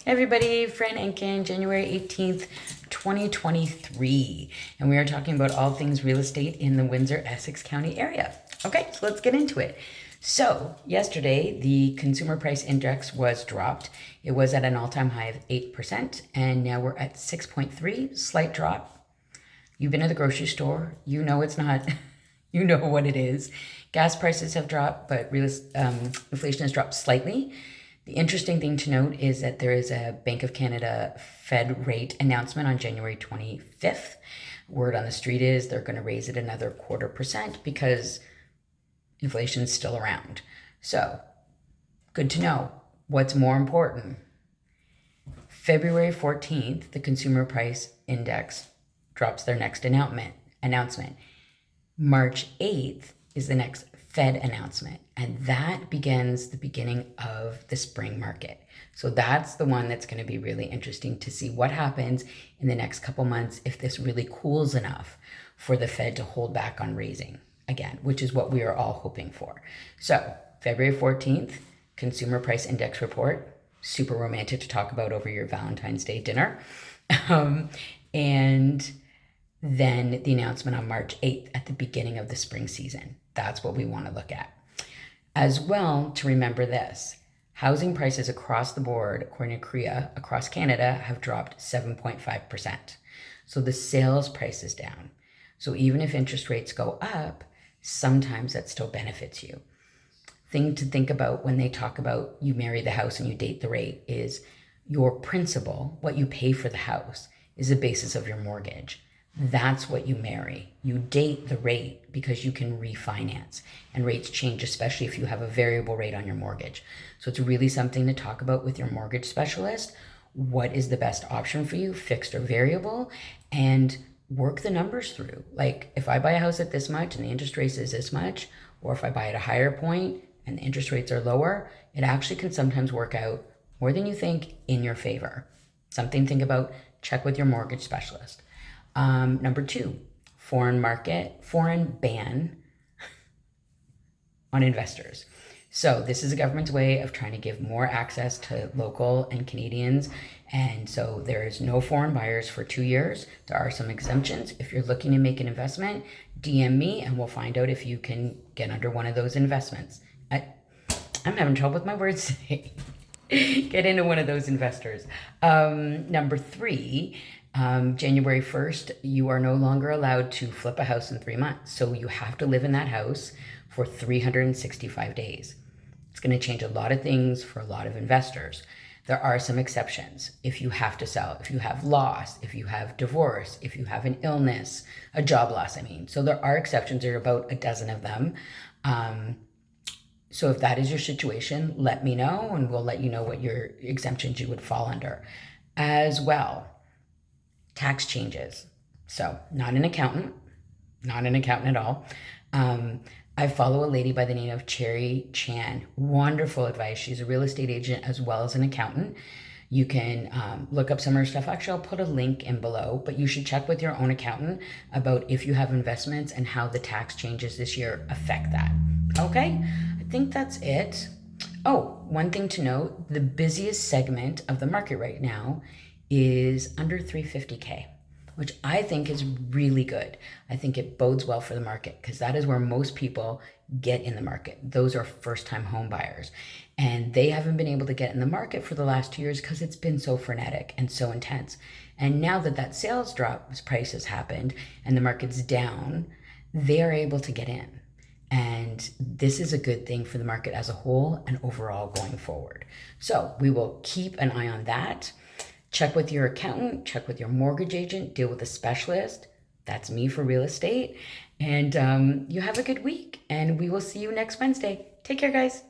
Everybody, Fran Enkin, January 18th, 2023. And we are talking about all things real estate in the Windsor-Essex County area. Okay, so let's get into it. So yesterday, the consumer price index was dropped. It was at an all-time high of 8%, and now we're at 6.3, slight drop. You've been to the grocery store, you know it's not, you know what it is. Gas prices have dropped, but inflation has dropped slightly. The interesting thing to note is that there is a Bank of Canada Fed rate announcement on January 25th. Word on the street is they're going to raise it another 0.25% because inflation is still around. So, good to know. What's more important? February 14th, the Consumer Price Index drops their next announcement. March 8th is the next Fed announcement, and that begins the beginning of the spring market. So that's the one that's going to be really interesting to see what happens in the next couple months if this really cools enough for the Fed to hold back on raising again, which is what we are all hoping for. So February 14th, Consumer Price Index report, super romantic to talk about over your Valentine's Day dinner. And then the announcement on March 8th at the beginning of the spring season. That's what we want to look at. As well, to remember this, housing prices across the board, according to CREA, across Canada, have dropped 7.5%. So the sales price is down. So even if interest rates go up, sometimes that still benefits you. Thing to think about when they talk about you marry the house and you date the rate is your principal, what you pay for the house, is the basis of your mortgage. That's what you marry. You date the rate because you can refinance, and rates change, especially if you have a variable rate on your mortgage. So it's really something to talk about with your mortgage specialist. What is the best option for you, fixed or variable, and work the numbers through. Like if I buy a house at this much and the interest rate is this much, or if I buy at a higher point and the interest rates are lower, it actually can sometimes work out more than you think in your favor. Something to think about, check with your mortgage specialist. Number 2, foreign ban on investors. So this is the government's way of trying to give more access to local and Canadians. And so there is no foreign buyers for 2 years. There are some exemptions. If you're looking to make an investment, DM me and we'll find out if you can get under one of those investments. I'm having trouble with my words today. Get into one of those investors. Number 3, January 1st, you are no longer allowed to flip a house in 3 months. So you have to live in that house for 365 days. It's going to change a lot of things for a lot of investors. There are some exceptions. If you have to sell, if you have loss, if you have divorce, if you have an illness, a job loss, So there are exceptions. There are about a dozen of them. So if that is your situation, let me know and we'll let you know what your exemptions you would fall under. As well, tax changes. So not an accountant at all. I follow a lady by the name of Jan. Wonderful advice. She's a real estate agent as well as an accountant. You can look up some of her stuff. Actually, I'll put a link in below, but you should check with your own accountant about if you have investments and how the tax changes this year affect that. Okay, I think that's it. Oh, one thing to note, the busiest segment of the market right now is under 350K, which I think is really good. I think it bodes well for the market because that is where most people get in the market. Those are first-time home buyers, and they haven't been able to get in the market for the last 2 years because it's been so frenetic and so intense. And now that sales drop price has happened and the market's down, they are able to get in. And this is a good thing for the market as a whole and overall going forward. So we will keep an eye on that. Check with your accountant, check with your mortgage agent, deal with a specialist. That's me for real estate. And you have a good week, and we will see you next Wednesday. Take care, guys.